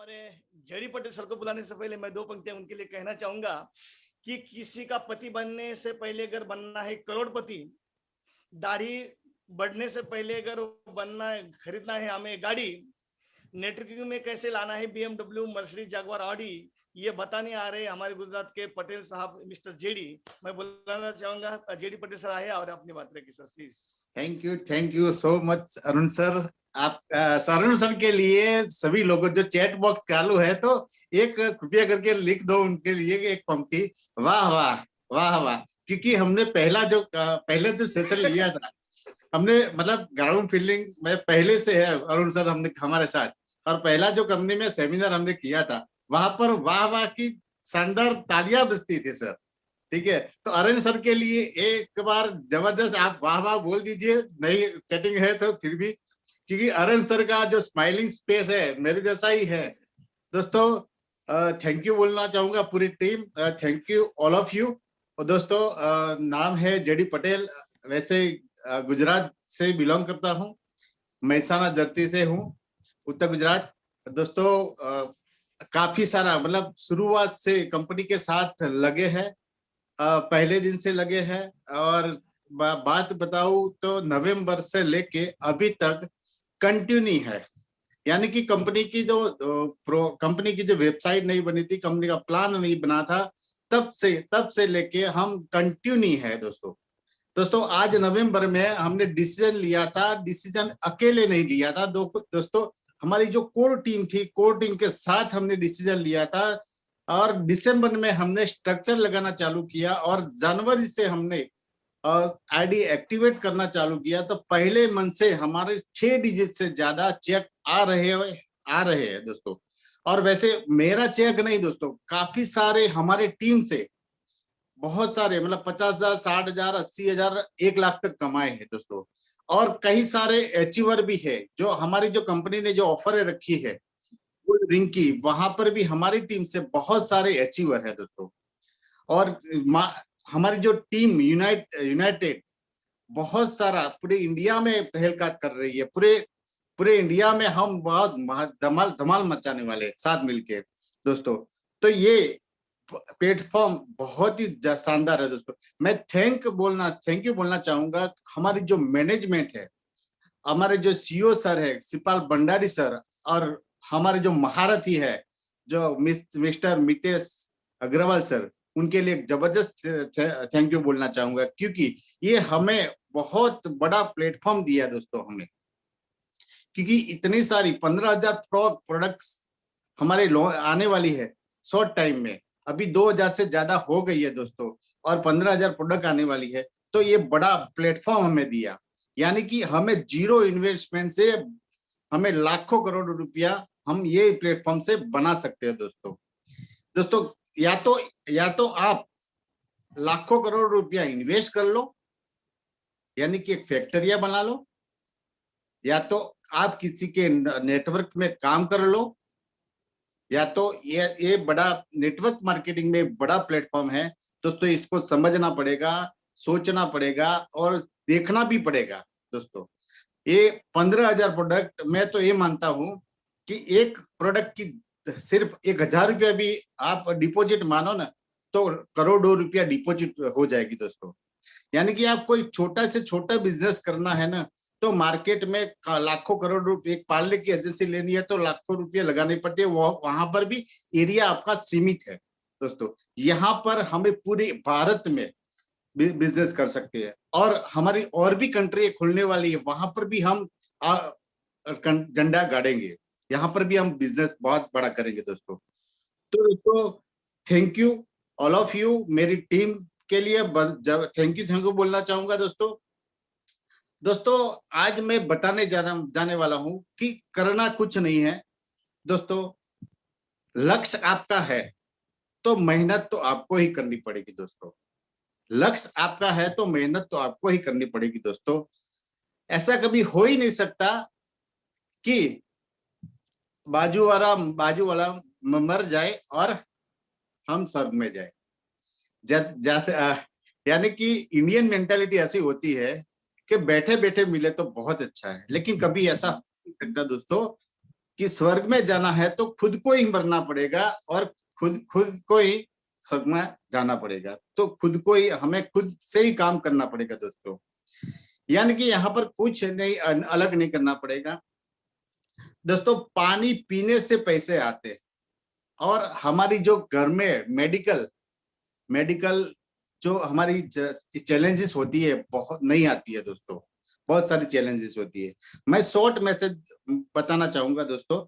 हमारे JD Patel sir को बुलाने से पहले मैं दो पंक्तियां उनके लिए कहना चाहूंगा कि किसी का पति बनने से पहले अगर बनना है करोड़पति, दाढ़ी बढ़ने से पहले अगर बनना है, खरीदना है हमें गाड़ी, नेटवर्किंग में कैसे लाना है बीएमडब्ल्यू, मर्सिडीज, जागवार, ऑडी, ये बताने आ रहे हमारे गुजरात के पटेल साहब मिस्टर जेडी। मैं बुलाना चाहूंगा जेडी पटेल सर आए और अपनी बात रखिए sir please. Thank you so much Arun sir. आप अरुण सर के लिए सभी लोगों जो चैट बॉक्स चालू है तो एक कृपया करके लिख दो उनके लिए एक पंक्ति, वाह वाह वाह वाह, क्योंकि हमने पहले जो सेशन लिया था हमने मतलब ग्राउंड फील्डिंग में पहले से है अरुण सर हमने हमारे साथ, और पहला जो कंपनी में सेमिनार हमने किया था वहां पर वाह वाह की शानदार तालियां बजती थी सर। ठीक है, तो अरुण सर के लिए एक बार जबरदस्त आप वाह वाह बोल दीजिए, नई चैटिंग है तो फिर भी, क्योंकि अरुण सर का जो स्माइलिंग स्पेस है मेरे जैसा ही है दोस्तों। थैंक यू बोलना चाहूंगा पूरी team, thank you all of you. और दोस्तों नाम है जेडी पटेल, वैसे गुजरात से बिलोंग करता हूँ, महसाना धरती से हूँ, उत्तर गुजरात। दोस्तों काफी सारा मतलब शुरुआत से कंपनी के साथ लगे हैं, पहले दिन से लगे हैं, और बात बताऊं तो नवंबर से लेके अभी तक कंटिन्यू है। यानी कि कंपनी की जो वेबसाइट नहीं बनी थी, कंपनी का प्लान नहीं बना था, तब से लेके हम कंटिन्यू है दोस्तों आज नवंबर में हमने डिसीजन लिया था, डिसीजन अकेले नहीं लिया था दोस्तों, हमारी जो कोर टीम थी, कोर टीम के साथ हमने डिसीजन लिया था, और दिसंबर में हमने स्ट्रक्चर लगाना चालू किया, और जनवरी से हमने आईडी एक्टिवेट करना चालू किया। तो पहले मन से हमारे 6 डिजिट से ज्यादा चेक आ रहे हैं दोस्तों। और वैसे मेरा चेक नहीं दोस्तों, काफी सारे हमारे टीम से बहुत सारे मतलब 50,000, 60,000, 80,000, 1 लाख तक कमाए हैं दोस्तों। और कई सारे अचीवर भी है, जो हमारी जो कंपनी ने जो ऑफर रखी है रिंग की, वहां पर भी हमारी टीम से बहुत सारे अचीवर है दोस्तों। और हमारी जो टीम यूनाइटेड बहुत सारा पूरे इंडिया में तहलका कर रही है, पूरे इंडिया में हम बहुत धमाल मचाने वाले साथ मिलके दोस्तों। तो ये प्लेटफॉर्म बहुत ही शानदार है दोस्तों। मैं थैंक यू बोलना चाहूंगा हमारी जो मैनेजमेंट है, हमारे जो सीईओ सर है सिपाल भंडारी सर, और हमारे जो महारथी है जो मिस्टर मितेश अग्रवाल सर, उनके लिए जबरदस्त थैंक यू बोलना चाहूंगा, क्योंकि ये हमें बहुत बड़ा प्लेटफॉर्म दिया दोस्तों हमें, क्योंकि इतनी सारी 15,000 प्रोडक्ट्स हमारे आने वाली है शॉर्ट टाइम में, अभी 2,000 से ज्यादा हो गई है दोस्तों, और 15,000 प्रोडक्ट आने वाली है। तो ये बड़ा प्लेटफॉर्म हमें दिया, यानी कि हमें जीरो इन्वेस्टमेंट से हमें लाखों करोड़ रुपया हम ये प्लेटफॉर्म से बना सकते हैं दोस्तों। या तो आप लाखों करोड़ रुपया इन्वेस्ट कर लो, यानी कि एक फैक्ट्रिया बना लो, या तो आप किसी के नेटवर्क में काम कर लो, या तो ये बड़ा नेटवर्क मार्केटिंग में बड़ा प्लेटफॉर्म है दोस्तों। इसको समझना पड़ेगा, सोचना पड़ेगा और देखना भी पड़ेगा दोस्तों। ये 15,000 प्रोडक्ट, मैं तो ये मानता हूं कि एक प्रोडक्ट की सिर्फ 1,000 रुपया भी आप डिपॉजिट मानो ना, तो करोड़ों रुपया डिपॉजिट हो जाएगी दोस्तों। यानी कि आप कोई छोटा से छोटा बिजनेस करना है ना, तो मार्केट में लाखों करोड़ रुपए, एक पार्लर की एजेंसी लेनी है तो लाखों रुपए लगाने पड़ते हैं, वहां पर भी एरिया आपका सीमित है दोस्तों। यहाँ पर हमें पूरे भारत में बिजनेस कर सकते हैं, और हमारी और भी कंट्री खुलने वाली है, वहां पर भी हम झंडा गाड़ेंगे, यहाँ पर भी हम बिजनेस बहुत बड़ा करेंगे दोस्तों। तो दोस्तों thank you all of you, मेरी टीम के लिए थैंक यू बोलना चाहूंगा दोस्तों। आज मैं बताने जाने वाला हूं कि करना कुछ नहीं है दोस्तों। लक्ष्य आपका है तो मेहनत तो आपको ही करनी पड़ेगी दोस्तों। लक्ष्य आपका है तो मेहनत तो आपको ही करनी पड़ेगी दोस्तों। ऐसा कभी हो ही नहीं सकता कि बाजू वाला मर जाए और हम स्वर्ग में जाए। जैसे यानी कि इंडियन मेंटालिटी ऐसी होती है कि बैठे बैठे मिले तो बहुत अच्छा है, लेकिन कभी ऐसा नहीं सकता दोस्तों कि स्वर्ग में जाना है तो खुद को ही मरना पड़ेगा और खुद खुद को ही स्वर्ग में जाना पड़ेगा। तो खुद को ही, हमें खुद से ही काम करना पड़ेगा दोस्तों। यानी कि यहाँ पर कुछ नहीं अलग नहीं करना पड़ेगा दोस्तों। पानी पीने से पैसे आते हैं, और हमारी जो घर में मेडिकल मेडिकल जो हमारी चैलेंजेस होती है बहुत नहीं आती है दोस्तों, बहुत सारी चैलेंजेस होती है। मैं शॉर्ट मैसेज बताना चाहूंगा दोस्तों,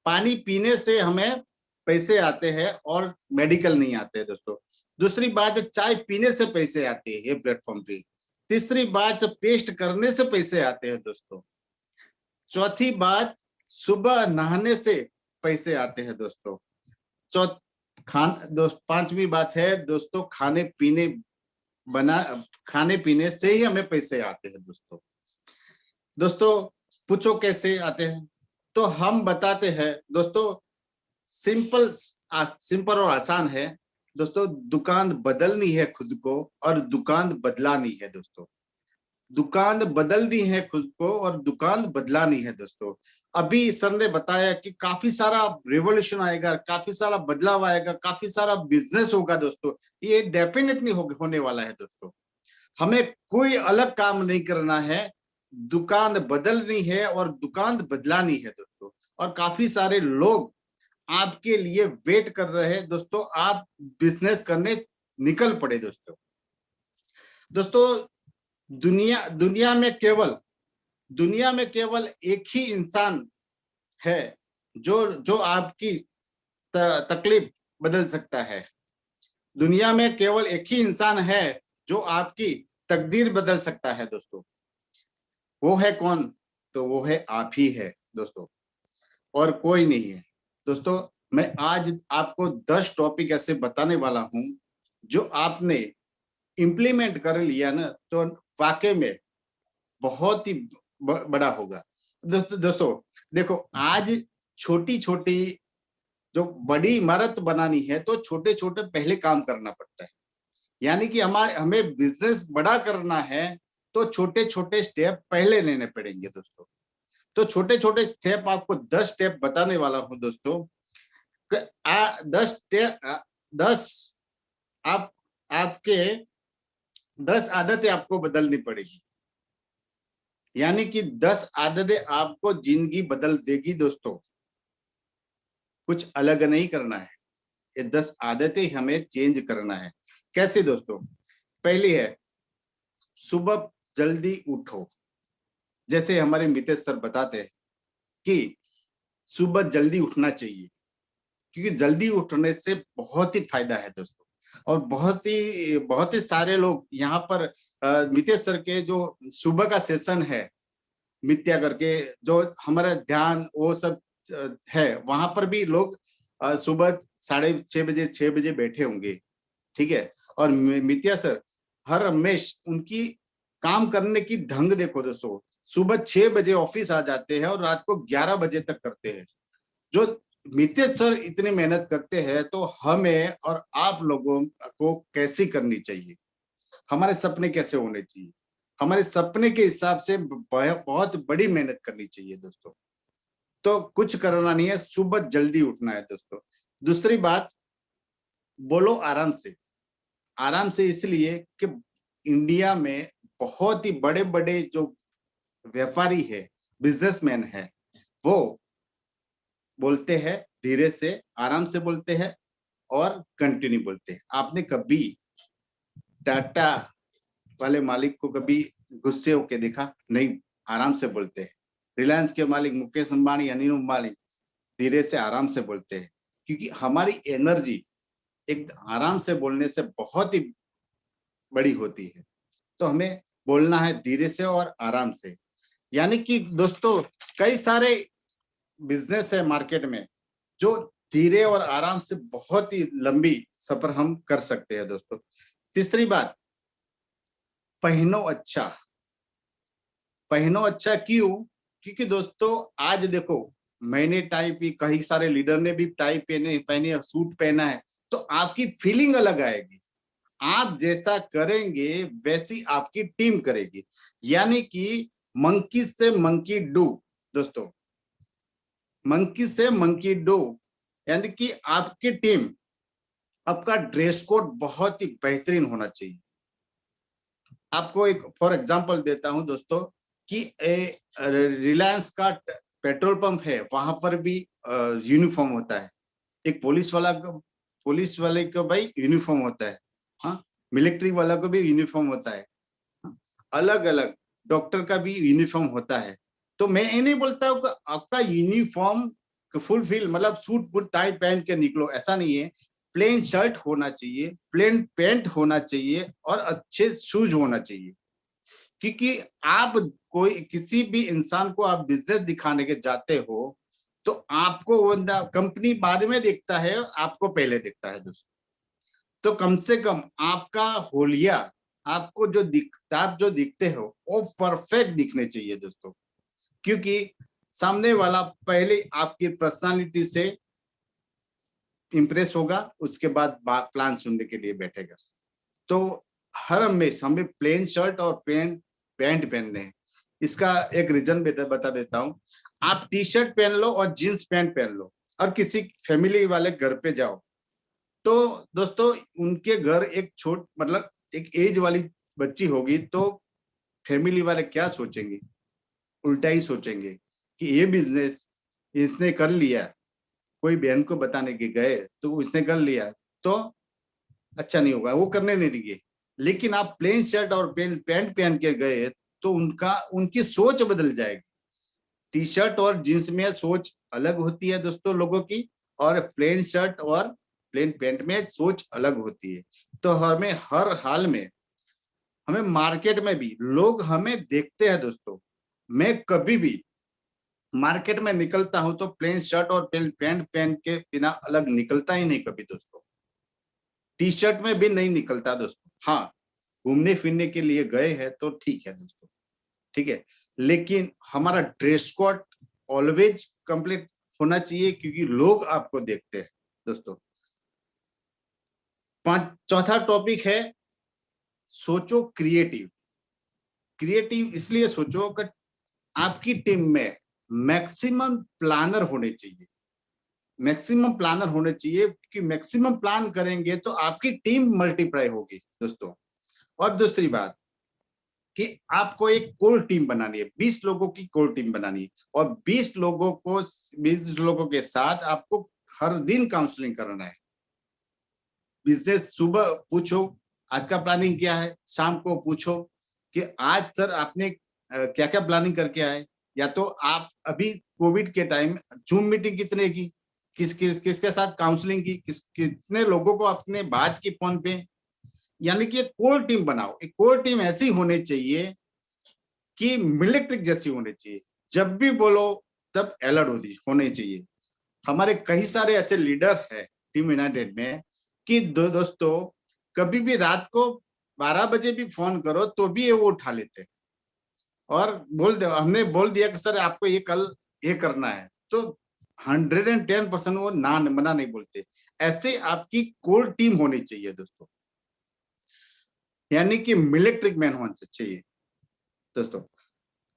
पानी पीने से हमें पैसे आते हैं और मेडिकल नहीं आते हैं दोस्तों। दूसरी बात, चाय पीने से पैसे आते हैं ये प्लेटफॉर्म पे। तीसरी बात, पेस्ट करने से पैसे आते हैं दोस्तों। चौथी बात, सुबह नहाने से पैसे आते हैं दोस्तों। पांचवी बात है दोस्तों, खाने पीने से ही हमें पैसे आते हैं दोस्तों। दोस्तों पूछो कैसे आते हैं, तो हम बताते हैं दोस्तों। सिंपल और आसान है दोस्तों। दुकान बदलनी है खुद को और दुकान बदलानी है दोस्तों। दुकान बदलनी है खुद को और दुकान बदलानी है दोस्तों। अभी सर ने बताया कि काफी सारा रिवॉल्यूशन आएगा, काफी सारा बदलाव आएगा, काफी सारा बिजनेस होगा दोस्तों। ये डेफिनेटली होने वाला है दोस्तों। हमें कोई अलग काम नहीं करना है, दुकान बदलनी है और दुकान बदलानी है दोस्तों। और काफी सारे लोग आपके लिए वेट कर रहे हैं दोस्तों, आप बिजनेस करने निकल पड़े दोस्तों। दोस्तों दुनिया में केवल एक ही इंसान है जो आपकी तकलीफ बदल सकता है। दुनिया में केवल एक ही इंसान है जो आपकी तकदीर बदल सकता है दोस्तों। वो है कौन? तो वो है आप ही है दोस्तों, और कोई नहीं है दोस्तों। मैं आज आपको 10 टॉपिक ऐसे बताने वाला हूं जो आपने इम्प्लीमेंट कर लिया ना तो वाकई में बहुत ही बड़ा होगा दोस्तों। देखो, आज छोटी छोटी जो बड़ी इमारत बनानी है तो छोटे छोटे पहले काम करना पड़ता है। यानी कि हमें बिजनेस बड़ा करना है तो छोटे छोटे स्टेप पहले लेने पड़ेंगे दोस्तों। तो छोटे छोटे स्टेप, आपको 10 स्टेप बताने वाला हूं दोस्तों। 10 आपके 10 आदतें आपको बदलनी पड़ेगी। यानी कि 10 आदतें आपको जिंदगी बदल देगी दोस्तों। कुछ अलग नहीं करना है, ये 10 आदतें हमें चेंज करना है। कैसे दोस्तों? पहली है, सुबह जल्दी उठो। जैसे हमारे मितेश सर बताते हैं कि सुबह जल्दी उठना चाहिए, क्योंकि जल्दी उठने से बहुत ही फायदा है दोस्तों। और बहुत ही सारे लोग यहाँ पर मितेश सर के जो सुबह का सेशन है मित्या करके, जो हमारा ध्यान वो सब है, वहां पर भी लोग सुबह 6:30 बजे 6 बजे बैठे होंगे, ठीक है। और मित्या सर हर हमेश उनकी काम करने की ढंग देखो दोस्तों, सुबह 6 बजे ऑफिस आ जाते हैं और रात को 11 बजे तक करते हैं। जो मितेश सर इतनी मेहनत करते हैं तो हमें और आप लोगों को कैसी करनी चाहिए, हमारे सपने कैसे होने चाहिए, हमारे सपने के हिसाब से बहुत बड़ी मेहनत करनी चाहिए दोस्तों। तो कुछ करना नहीं है, सुबह जल्दी उठना है दोस्तों। दूसरी बात, बोलो आराम से इसलिए कि इंडिया में बहुत ही बड़े बड़े जो व्यापारी है, बिजनेसमैन है, वो बोलते हैं धीरे से, आराम से बोलते हैं और कंटिन्यू बोलते हैं। आपने कभी टाटा वाले मालिक को कभी गुस्से होके देखा? नहीं, आराम से बोलते हैं। रिलायंस के मालिक मुकेश अंबानी, अनिल अंबानी धीरे से आराम से बोलते हैं, क्योंकि हमारी एनर्जी एक आराम से बोलने से बहुत ही बड़ी होती है। तो हमें बोलना है धीरे से और आराम से। यानी कि दोस्तों कई सारे बिजनेस है मार्केट में जो धीरे और आराम से बहुत ही लंबी सफर हम कर सकते हैं दोस्तों। तीसरी बात, पहनो अच्छा क्यों? क्योंकि दोस्तों आज देखो, मैंने टाई पी, कई सारे लीडर ने भी टाई पहनी है, सूट पहना है, तो आपकी फीलिंग अलग आएगी। आप जैसा करेंगे वैसी आपकी टीम करेगी। यानी कि मंकी से मंकी डू दोस्तों। मंकी से मंकी डो, यानी कि आपकी टीम, आपका ड्रेस कोड बहुत ही बेहतरीन होना चाहिए। आपको एक फॉर एग्जांपल देता हूं दोस्तों कि रिलायंस का पेट्रोल पंप है, वहां पर भी यूनिफॉर्म होता है। एक पुलिस वाले को भाई यूनिफॉर्म होता है, हाँ, मिलिट्री वाला को भी यूनिफॉर्म होता है, अलग अलग, डॉक्टर का भी यूनिफॉर्म होता है। तो मैं ये नहीं बोलता हूँ कि आपका यूनिफॉर्म फुलफिल मतलब सूट बूट टाई पहन के निकलो, ऐसा नहीं है। प्लेन शर्ट होना चाहिए, प्लेन पैंट होना चाहिए और अच्छे शूज होना चाहिए। क्योंकि आप कोई किसी भी इंसान को आप बिजनेस दिखाने के जाते हो तो आपको बंदा कंपनी बाद में देखता है, आपको पहले देखता है दोस्तों। तो कम से कम आपका होलिया, आपको जो आप जो दिखते हो वो परफेक्ट दिखने चाहिए दोस्तों, क्योंकि सामने वाला पहले आपकी पर्सनालिटी से इंप्रेस होगा, उसके बाद प्लान सुनने के लिए बैठेगा। तो हर हमेशा हमें प्लेन शर्ट और पैंट पहनने हैं। इसका एक रीजन बता देता हूँ। आप टी शर्ट पहन लो और जींस पैंट पहन लो और किसी फैमिली वाले घर पे जाओ, तो दोस्तों उनके घर एक मतलब एक एज वाली बच्ची होगी, तो फैमिली वाले क्या सोचेंगे? उल्टा ही सोचेंगे कि ये बिजनेस इसने कर लिया, कोई बहन को बताने के गए तो इसने कर लिया, तो अच्छा नहीं होगा, वो करने नहीं देंगे। लेकिन आप प्लेन शर्ट और पैंट पहन के गए तो उनकी सोच बदल जाएगी। टी शर्ट और जींस में सोच अलग होती है दोस्तों लोगों की, और प्लेन शर्ट और प्लेन पैंट में सोच अलग होती है। तो हमें हर हाल में, हमें मार्केट में भी लोग हमें देखते हैं दोस्तों। मैं कभी भी मार्केट में निकलता हूं तो प्लेन शर्ट और प्लेन पैंट पहन के बिना अलग निकलता ही नहीं कभी दोस्तों। टी शर्ट में भी नहीं निकलता दोस्तों। हाँ, घूमने फिरने के लिए गए हैं तो ठीक है दोस्तों, ठीक है, लेकिन हमारा ड्रेस कोड ऑलवेज कंप्लीट होना चाहिए, क्योंकि लोग आपको देखते हैं दोस्तों। चौथा टॉपिक है सोचो क्रिएटिव। क्रिएटिव इसलिए सोचो कि आपकी टीम में मैक्सिमम प्लानर होने चाहिए। मैक्सिमम प्लानर होने चाहिए, कि मैक्सिमम प्लान करेंगे तो आपकी टीम मल्टीप्लाई होगी दोस्तों। और दूसरी बात कि आपको एक कोर टीम बनानी है, 20 लोगों की कोर टीम बनानी है, और 20 लोगों के साथ आपको हर दिन काउंसलिंग करना है। बिजनेस सुबह पूछो आज का प्लानिंग क्या है, शाम को पूछो कि आज सर आपने क्या क्या प्लानिंग करके आए, या तो आप अभी कोविड के टाइम जूम मीटिंग कितने की, किसके साथ काउंसलिंग की, कितने लोगों को आपने बात की फोन पे। यानी कि एक कोर टीम बनाओ। एक कोर टीम ऐसी होनी चाहिए कि मिलिट्री जैसी होनी चाहिए, जब भी बोलो तब अलर्ट होनी चाहिए। हमारे कई सारे ऐसे लीडर हैं टीम यूनाइटेड में कि दोस्तों कभी भी रात को 12 बजे भी फोन करो तो भी वो उठा लेते, और हमने बोल दिया कि सर आपको ये कल ये करना है, तो 110% वो मना नहीं बोलते। ऐसे आपकी कोर टीम होनी चाहिए दोस्तों, यानी कि मिलिट्री मैन होना चाहिए दोस्तों।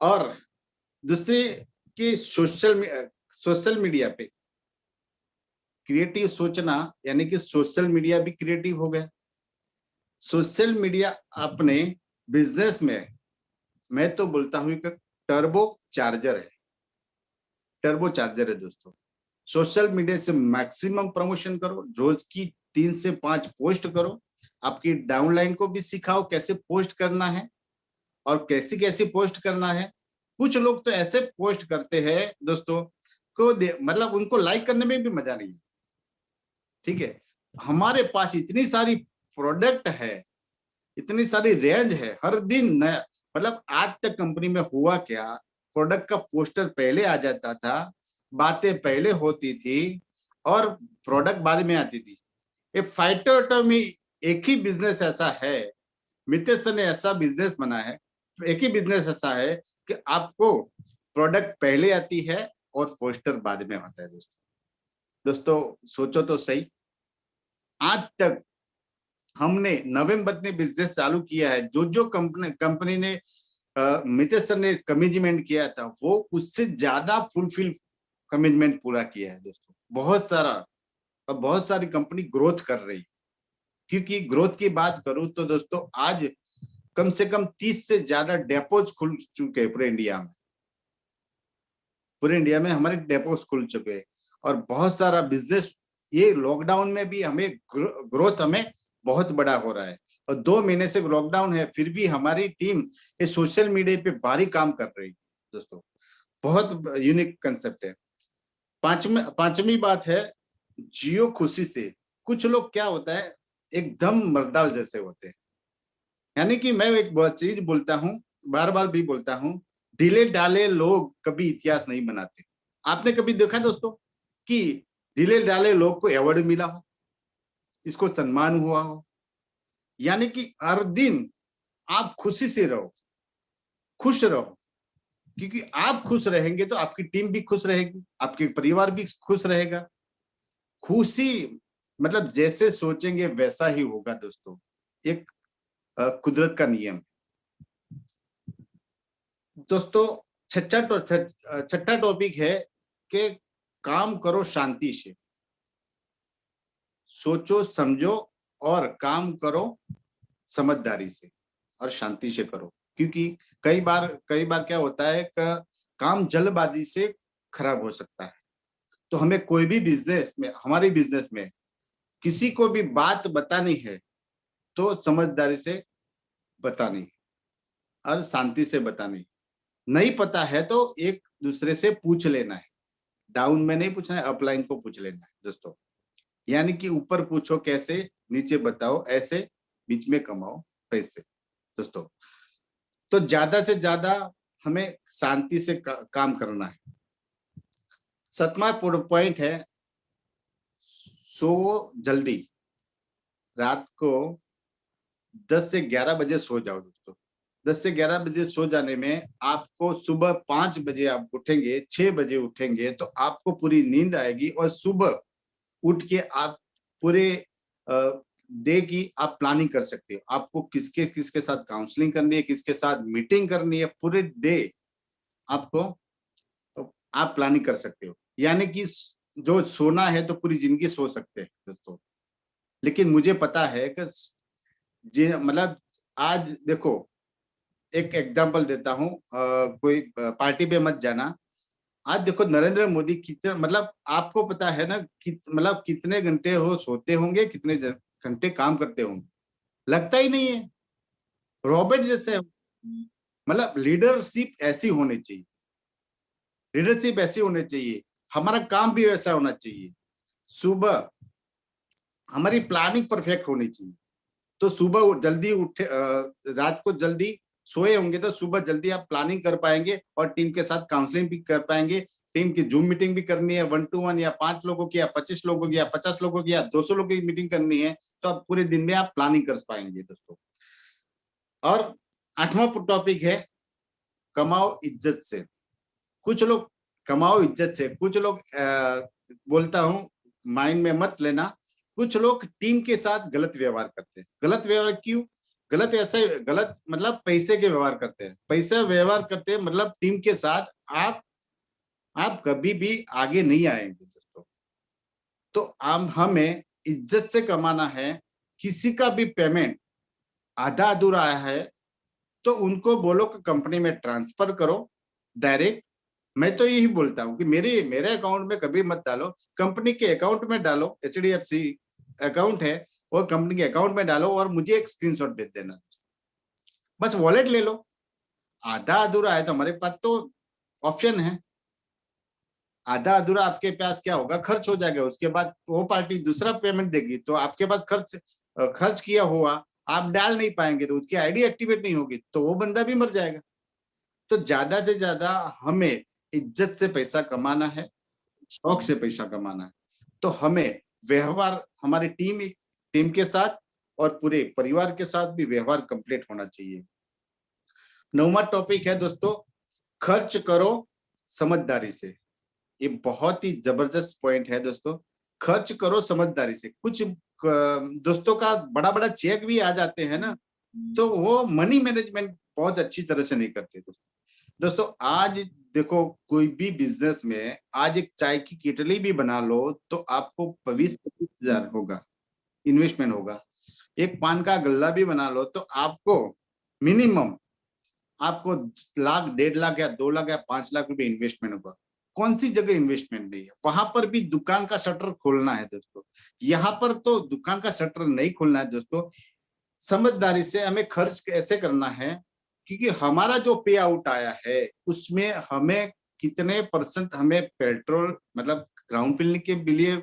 और दूसरे कि सोशल मीडिया पे क्रिएटिव सोचना, यानी कि सोशल मीडिया भी क्रिएटिव हो गया। सोशल मीडिया अपने बिजनेस में मैं तो बोलता हूं कि टर्बो चार्जर है दोस्तों। सोशल मीडिया से मैक्सिमम प्रमोशन करो, रोज की 3 से 5 पोस्ट करो, आपकी डाउनलाइन को भी सिखाओ कैसे पोस्ट करना है और कैसी कैसी पोस्ट करना है। कुछ लोग तो ऐसे पोस्ट करते हैं दोस्तों को मतलब उनको लाइक करने में भी मजा नहीं है, ठीक है। हमारे पास इतनी सारी प्रोडक्ट है, इतनी सारी रेंज है, हर दिन नया, मतलब आज तक कंपनी में हुआ क्या, प्रोडक्ट का पोस्टर पहले आ जाता था, बातें पहले होती थी और प्रोडक्ट बाद में आती थी। ये फाइटर में एक ही बिजनेस ऐसा है, मितेश सर ने ऐसा बिजनेस बना है, एक ही बिजनेस ऐसा है कि आपको प्रोडक्ट पहले आती है और पोस्टर बाद में आता है दोस्तों सोचो तो सही। आज तक हमने नवंबर में बिजनेस चालू किया है, जो कंपनी ने मितेश सर ने कमिटमेंट किया था वो उससे ज्यादा फुलफिल कमिटमेंट पूरा किया है दोस्तों, बहुत सारा, और बहुत सारी कंपनी ग्रोथ कर रही। क्योंकि ग्रोथ की बात करूं तो दोस्तों आज कम से कम 30 से ज्यादा डेपोज खुल चुके हैं पूरे इंडिया में। पूरे इंडिया में हमारे डेपोज खुल चुके हैं और बहुत सारा बिजनेस, ये लॉकडाउन में भी हमें ग्रोथ हमें बहुत बड़ा हो रहा है। और 2 महीने से लॉकडाउन है, फिर भी हमारी टीम ये सोशल मीडिया पे भारी काम कर रही है दोस्तों। बहुत यूनिक कंसेप्ट है। पांचवी बात है, जियो खुशी से। कुछ लोग क्या होता है, एकदम मर्दाल जैसे होते हैं। यानी कि मैं एक चीज बोलता हूँ, बार बार भी बोलता हूँ, ढीले ढाले लोग कभी इतिहास नहीं बनाते। आपने कभी देखा दोस्तों कि ढीले ढाले लोग को अवार्ड मिला हो, इसको सम्मान हुआ हो? यानी कि हर दिन आप खुशी से रहो, खुश रहो, क्योंकि आप खुश रहेंगे तो आपकी टीम भी खुश रहेगी, आपके परिवार भी खुश रहेगा। खुशी मतलब जैसे सोचेंगे वैसा ही होगा दोस्तों, एक कुदरत का नियम। दोस्तों छठा टॉपिक है कि काम करो शांति से, सोचो समझो और काम करो समझदारी से और शांति से करो। क्योंकि कई बार क्या होता है कि काम जल्दबाजी से खराब हो सकता है। तो हमें कोई भी बिजनेस में, हमारे बिजनेस में किसी को भी बात बतानी है तो समझदारी से बतानी और शांति से बतानी। नहीं पता है तो एक दूसरे से पूछ लेना है, डाउन में नहीं पूछना है, अपलाइन को पूछ लेना है दोस्तों। यानी कि ऊपर पूछो कैसे, नीचे बताओ ऐसे, बीच में कमाओ पैसे दोस्तों। तो ज्यादा से ज्यादा हमें शांति से काम करना है। 7वां पॉइंट है, सो जल्दी। रात को 10 से 11 बजे सो जाओ दोस्तों। 10 से 11 बजे सो जाने में आपको सुबह 5 बजे आप उठेंगे, 6 बजे उठेंगे तो आपको पूरी नींद आएगी और सुबह उठ के आप पूरे डे की आप प्लानिंग कर सकते हो। आपको किसके किसके साथ काउंसलिंग करनी है, किसके साथ मीटिंग करनी है, पूरे डे आपको आप प्लानिंग कर सकते हो। यानी कि जो सोना है तो पूरी जिंदगी सो सकते हैं दोस्तों। लेकिन मुझे पता है कि मतलब आज देखो, एक एग्जांपल देता हूँ, कोई पार्टी पे मत जाना। आज देखो नरेंद्र मोदी कितने, मतलब आपको पता है ना मतलब कितने घंटे हो सोते होंगे, कितने घंटे काम करते होंगे, लगता ही नहीं है। रॉबर्ट जैसे, मतलब लीडरशिप ऐसी होनी चाहिए, लीडरशिप ऐसी होनी चाहिए, हमारा काम भी वैसा होना चाहिए। सुबह हमारी प्लानिंग परफेक्ट होनी चाहिए। तो सुबह जल्दी उठे, रात को जल्दी सोए होंगे तो सुबह जल्दी आप प्लानिंग कर पाएंगे और टीम के साथ काउंसलिंग भी कर पाएंगे। टीम की जूम मीटिंग भी करनी है, 1 to 1 या 5 लोगों की या 25 लोगों की या 50 लोगों की या 200 लोगों की मीटिंग करनी है, तो आप पूरे दिन में आप प्लानिंग कर पाएंगे दोस्तों। और 8वां टॉपिक है, कमाओ इज्जत से। कुछ लोग कमाओ इज्जत से, कुछ लोग बोलता हूं माइंड में मत लेना, कुछ लोग टीम के साथ गलत व्यवहार करते हैं। गलत व्यवहार क्यों? गलत ऐसे, गलत मतलब पैसे के व्यवहार करते हैं, पैसे व्यवहार करते हैं मतलब टीम के साथ आप कभी भी आगे नहीं आएंगे दोस्तों। तो हमें इज्जत से कमाना है। किसी का भी पेमेंट आधा अधूरा आया है तो उनको बोलो कि कंपनी में ट्रांसफर करो डायरेक्ट। मैं तो यही बोलता हूँ कि मेरे अकाउंट में कभी मत डालो, कंपनी के अकाउंट में डालो। HDFC अकाउंट है, वो कंपनी के अकाउंट में डालो और मुझे एक स्क्रीनशॉट भेज देना, बस वॉलेट ले लो। आधा अधूरा है तो हमारे पास तो ऑप्शन है। आधा अधूरा आपके पास क्या होगा, खर्च हो जाएगा, उसके बाद वो पार्टी दूसरा पेमेंट देगी तो आपके पास खर्च किया हुआ आप डाल नहीं पाएंगे तो उसकी आईडी एक्टिवेट नहीं होगी तो वो बंदा भी मर जाएगा। तो ज्यादा से ज्यादा हमें इज्जत से पैसा कमाना है, शौक से पैसा कमाना है। तो हमें व्यवहार हमारी टीम के साथ और पूरे परिवार के साथ भी व्यवहार कंप्लीट होना चाहिए। 9वां टॉपिक है दोस्तों, खर्च करो समझदारी से। ये बहुत ही जबरदस्त पॉइंट है दोस्तों, खर्च करो समझदारी से। कुछ दोस्तों का बड़ा बड़ा चेक भी आ जाते हैं ना, तो वो मनी मैनेजमेंट बहुत अच्छी तरह से नहीं करते दोस्तों। आज देखो कोई भी बिजनेस में आज एक चाय की केटली भी बना लो तो आपको 20-25 हजार होगा, इन्वेस्टमेंट होगा। एक पान का गल्ला भी बना लो तो आपको मिनिमम आपको लाख, 1.5 लाख या 2 लाख या 5 लाख रुपए इन्वेस्टमेंट होगा। कौन सी जगह इन्वेस्टमेंट नहीं है? वहां पर भी दुकान का शटर खोलना है दोस्तों। यहाँ पर तो दुकान का शटर नहीं खोलना है दोस्तों। समझदारी से हमें खर्च कैसे करना है, क्योंकि हमारा जो पे आउट आया है उसमें हमें कितने परसेंट हमें पेट्रोल मतलब ग्राउंड फिलिंग के लिए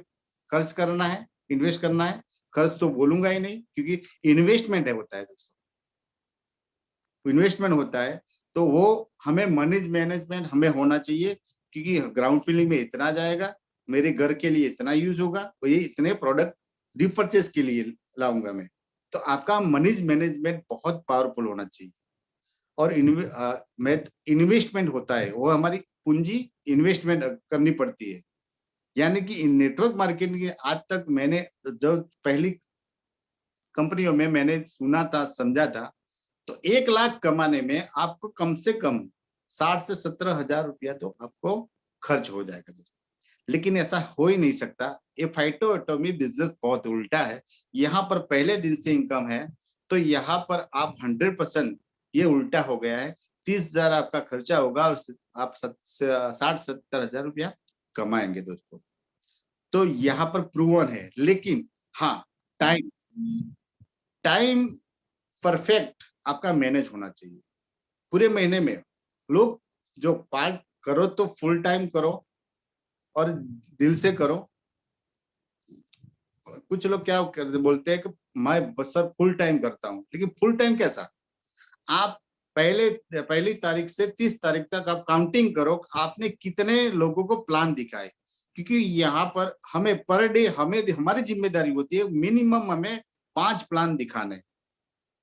खर्च करना है, इन्वेस्ट करना है। खर्च तो बोलूंगा ही नहीं, क्योंकि इन्वेस्टमेंट है होता है दोस्तों, इन्वेस्टमेंट होता है। तो वो हमें मनी मैनेजमेंट हमें होना चाहिए, क्योंकि ग्राउंड फिलिंग में इतना जाएगा, मेरे घर के लिए इतना यूज होगा, तो ये इतने प्रोडक्ट रिपर्चेज के लिए लाऊंगा मैं। तो आपका मनी मैनेजमेंट बहुत पावरफुल होना चाहिए। और इन्वेस्टमेंट होता है वो हमारी पूंजी इन्वेस्टमेंट करनी पड़ती है। यानी कि नेटवर्क मार्केटिंग के आज तक मैंने जो पहली कंपनियों में मैंने सुना था, समझा था, तो 1 लाख कमाने में आपको कम से कम 60 से 70 हजार रुपया तो आपको खर्च हो जाएगा दोस्तों। लेकिन ऐसा हो ही नहीं सकता। ये फाइटोएटोमी बिजनेस बहुत उल्टा है। यहाँ पर पहले दिन से इनकम है, तो यहाँ पर आप 100% ये उल्टा हो गया है। 30 हजार आपका खर्चा होगा और आप 60-70 हजार रुपया कमाएंगे दोस्तों। तो यहाँ पर प्रूवन है। लेकिन हाँ, टाइम टाइम परफेक्ट आपका मैनेज होना चाहिए। पूरे महीने में लोग जो पार्ट करो तो फुल टाइम करो और दिल से करो। कुछ लोग क्या बोलते हैं कि मैं बस सर फुल टाइम करता हूँ, लेकिन फुल टाइम कैसा? आप पहली तारीख से 30 तारीख तक आप काउंटिंग करो, आपने कितने लोगों को प्लान दिखाए। क्योंकि यहाँ पर हमें पर डे हमें हमारी जिम्मेदारी होती है मिनिमम हमें 5 प्लान दिखाने।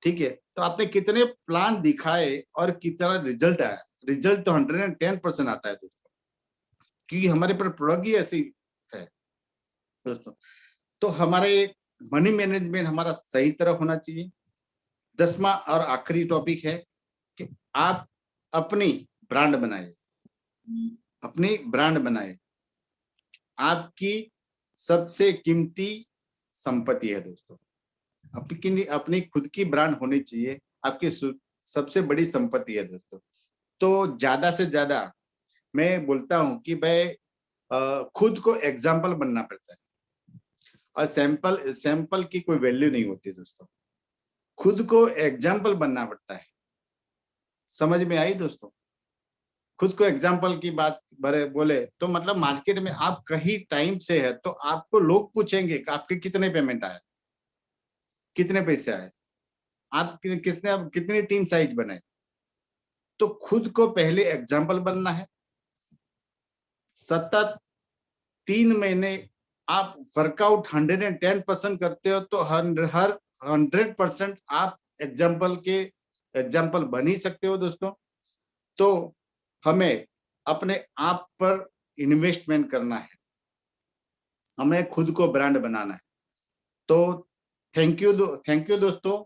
ठीक है, तो आपने कितने प्लान दिखाए और कितना रिजल्ट आया? रिजल्ट तो 110% आता है दोस्तों, क्योंकि हमारे पर प्रोडक्ट ही ऐसी है दोस्तों। तो हमारे मनी मैनेजमेंट हमारा सही तरह होना चाहिए। 10वां और आखिरी टॉपिक है कि आप अपनी ब्रांड बनाए, अपनी ब्रांड बनाए। आपकी सबसे कीमती संपत्ति है दोस्तों। अपनी खुद की ब्रांड होनी चाहिए, आपकी सबसे बड़ी संपत्ति है दोस्तों। तो ज्यादा से ज्यादा मैं बोलता हूं कि भाई खुद को एग्जाम्पल बनना पड़ता है, और सैंपल की कोई वैल्यू नहीं होती दोस्तों। खुद को एग्जाम्पल बनना पड़ता है। समझ में आई दोस्तों? खुद को एग्जाम्पल की बात बोले तो मतलब मार्केट में आप कहीं टाइम से है तो आपको लोग पूछेंगे कि आपके कितने पेमेंट आए, कितने पैसे आए, आप कितनी टीम साइज बनाए। तो खुद को पहले एग्जाम्पल बनना है। सतत 3 महीने आप वर्कआउट 110% करते हो तो हर 100% आप एग्जाम्पल बन ही सकते हो दोस्तों। तो हमें अपने आप पर इन्वेस्टमेंट करना है, हमें खुद को ब्रांड बनाना है। तो थैंक यू दोस्तों,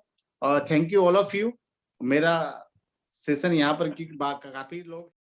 thank you all of you. मेरा सेशन यहाँ पर काफी लोग